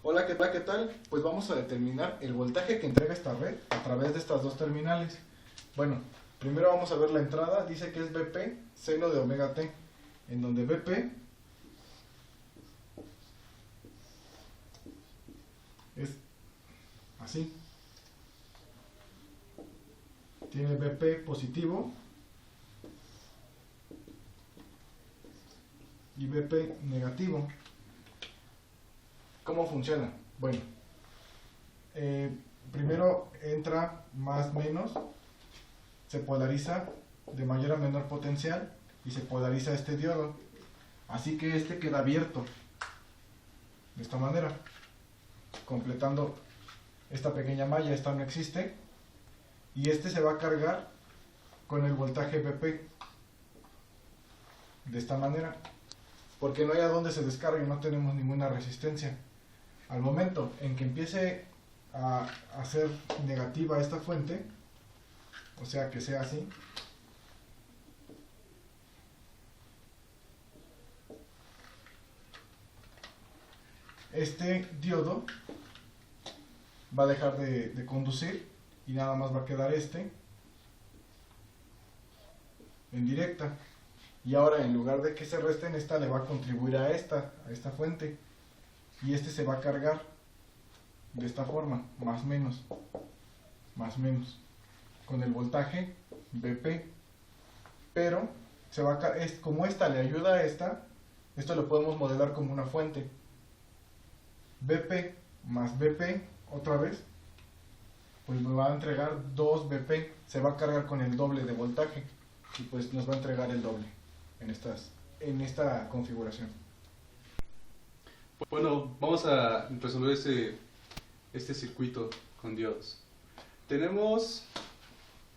Hola, ¿qué tal? Pues vamos a determinar el voltaje que entrega esta red a través de estas dos terminales. Bueno, primero vamos a ver la entrada, dice que es Vp seno de omega t, en donde Vp es así. Tiene Vp positivo y Vp negativo. ¿Cómo funciona? Bueno, primero entra más menos, se polariza de mayor a menor potencial y se polariza este diodo. Así que este queda abierto de esta manera, completando esta pequeña malla. Esta no existe, y este se va a cargar con el voltaje Vp de esta manera, porque no hay a dónde se descargue, no tenemos ninguna resistencia. Al momento en que empiece a ser negativa esta fuente, o sea que sea así, este diodo va a dejar de conducir y nada más va a quedar este en directa. Y ahora, en lugar de que se resten, esta le va a contribuir a esta fuente, y este se va a cargar de esta forma, más menos, con el voltaje Vp. Pero como esta le ayuda a esto lo podemos modelar como una fuente. Vp más Vp otra vez, pues me va a entregar 2 Vp, se va a cargar con el doble de voltaje y pues nos va a entregar el doble en esta configuración. Bueno, vamos a resolver este circuito con diodos. Tenemos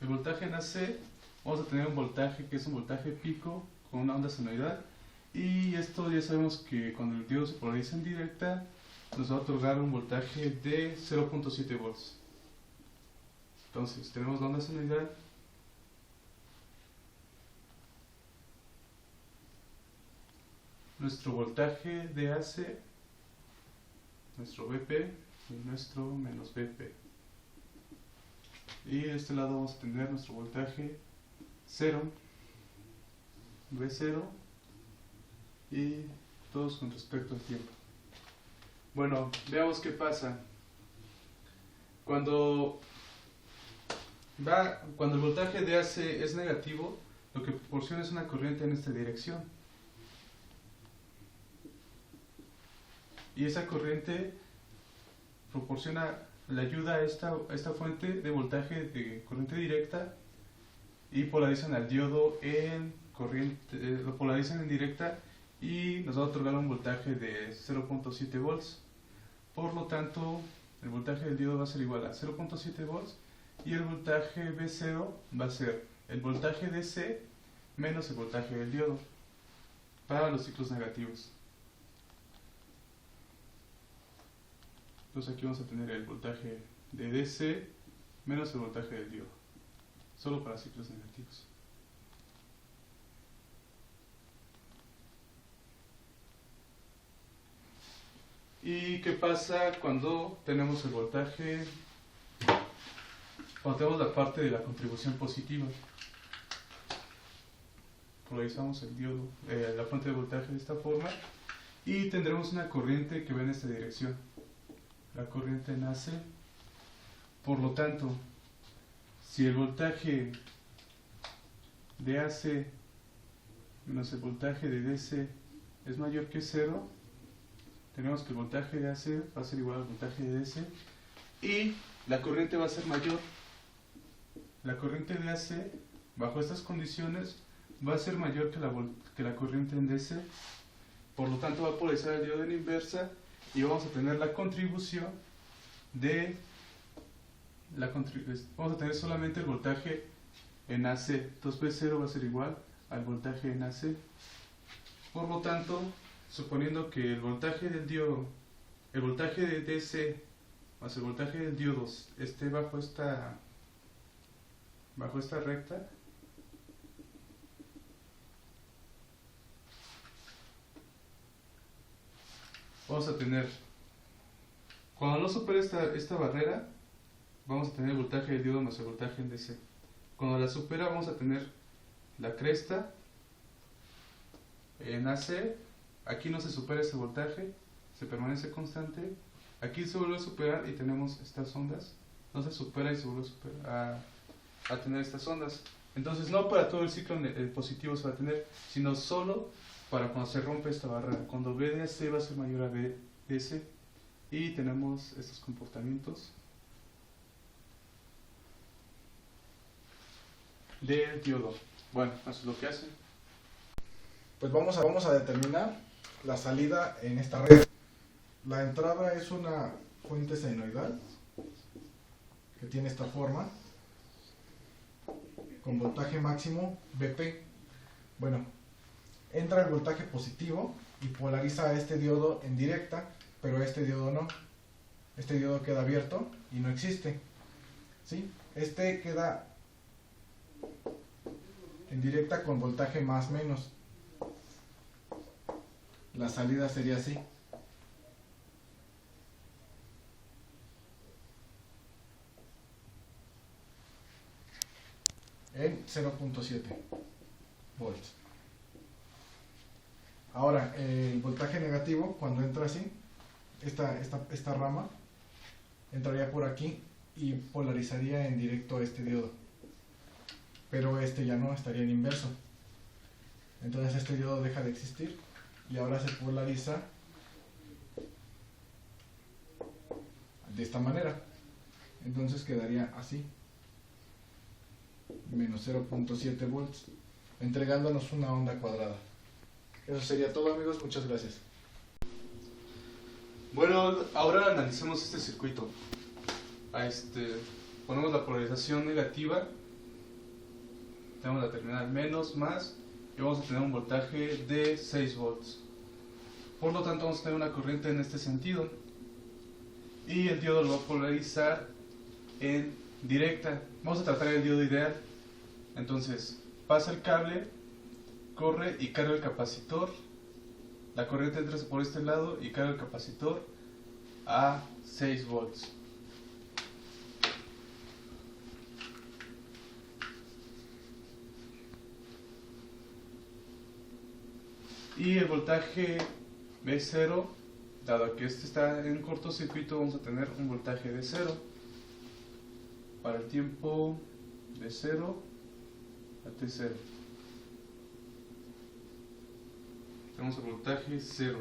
el voltaje en AC, vamos a tener un voltaje que es un voltaje pico con una onda senoidal, y esto ya sabemos que cuando el diodo se polariza en directa nos va a otorgar un voltaje de 0.7 volts. Entonces tenemos la onda senoidal, nuestro voltaje de AC, nuestro Vp y nuestro menos Vp. Y de este lado vamos a tener nuestro voltaje 0, V0 y todos con respecto al tiempo. Bueno, veamos qué pasa. Cuando el voltaje de AC es negativo, lo que proporciona es una corriente en esta dirección. Y esa corriente le ayuda a esta fuente de voltaje de corriente directa, y polarizan al diodo en corriente, lo polarizan en directa, y nos va a otorgar un voltaje de 0.7 volts. Por lo tanto, el voltaje del diodo va a ser igual a 0.7 volts, y el voltaje V0 va a ser el voltaje DC menos el voltaje del diodo para los ciclos negativos. Entonces aquí vamos a tener el voltaje de DC menos el voltaje del diodo, solo para ciclos negativos. ¿Y qué pasa cuando tenemos el voltaje, cuando tenemos la parte de la contribución positiva? Polarizamos el diodo, la fuente de voltaje de esta forma, y tendremos una corriente que va en esta dirección. La corriente nace. Por lo tanto, si el voltaje de AC menos el voltaje de DC es mayor que 0, tenemos que el voltaje de AC va a ser igual al voltaje de DC, y la corriente va a ser mayor. La corriente de AC, bajo estas condiciones, va a ser mayor que la corriente en DC. Por lo tanto, va a polarizar el diodo en inversa, y vamos a tener la contribución vamos a tener solamente el voltaje en AC. Entonces V0 va a ser igual al voltaje en AC. Por lo tanto, suponiendo que el voltaje del diodo, el voltaje de DC más el voltaje del diodo esté bajo esta recta, vamos a tener Cuando no supere esta barrera, vamos a tener el voltaje del diodo más el voltaje en DC. Cuando la supera, vamos a tener la cresta en AC. Aquí no se supera ese voltaje, se permanece constante. Aquí se vuelve a superar y tenemos estas ondas. No se supera y se vuelve a tener estas ondas. Entonces no para todo el ciclo el positivo se va a tener, sino solo para cuando se rompe esta barrera. Cuando B de AC va a ser mayor a B de AC. Y tenemos estos comportamientos del diodo. Bueno, eso es lo que hace. Pues vamos a determinar la salida en esta red. La entrada es una fuente senoidal que tiene esta forma, con voltaje máximo BP. Bueno, entra el voltaje positivo y polariza a este diodo en directa, pero este diodo no. Este diodo queda abierto y no existe, ¿sí? Este queda en directa con voltaje más menos. La salida sería así. En 0.7 volts. Ahora, el voltaje negativo, cuando entra así, esta rama entraría por aquí y polarizaría en directo a este diodo. Pero este ya no, estaría en inverso. Entonces este diodo deja de existir y ahora se polariza de esta manera. Entonces quedaría así, menos 0.7 volts, entregándonos una onda cuadrada. Eso sería todo, amigos, muchas gracias. Bueno, ahora analicemos este circuito. Ponemos la polarización negativa, tenemos la terminal menos, más, y vamos a tener un voltaje de 6 volts. Por lo tanto, vamos a tener una corriente en este sentido. Y el diodo lo va a polarizar en directa. Vamos a tratar el diodo ideal. Entonces, pasa el cable, corre y carga el capacitor. La corriente entra por este lado y carga el capacitor a 6 volts. Y el voltaje B0, dado que este está en cortocircuito, vamos a tener un voltaje de 0. Para el tiempo de 0 a T0. Tenemos el voltaje 0.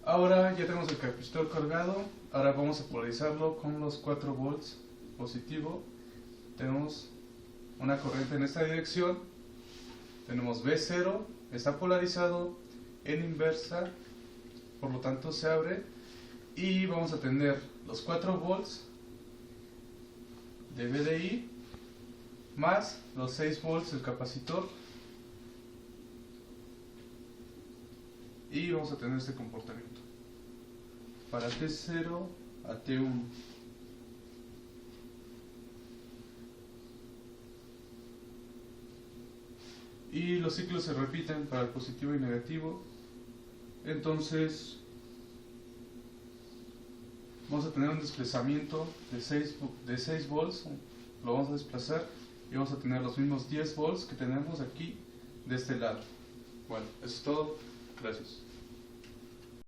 Ahora ya tenemos el capacitor cargado. Ahora vamos a polarizarlo con los 4 volts positivo. Tenemos una corriente en esta dirección. Tenemos B0, está polarizado en inversa, por lo tanto se abre. Y vamos a tener los 4 volts de VDI más los 6 volts del capacitor. Y vamos a tener este comportamiento para T0 a T1. Y los ciclos se repiten para el positivo y negativo. Entonces vamos a tener un desplazamiento de 6 volts. Lo vamos a desplazar y vamos a tener los mismos 10 volts que tenemos aquí de este lado. Bueno, eso es todo. Gracias.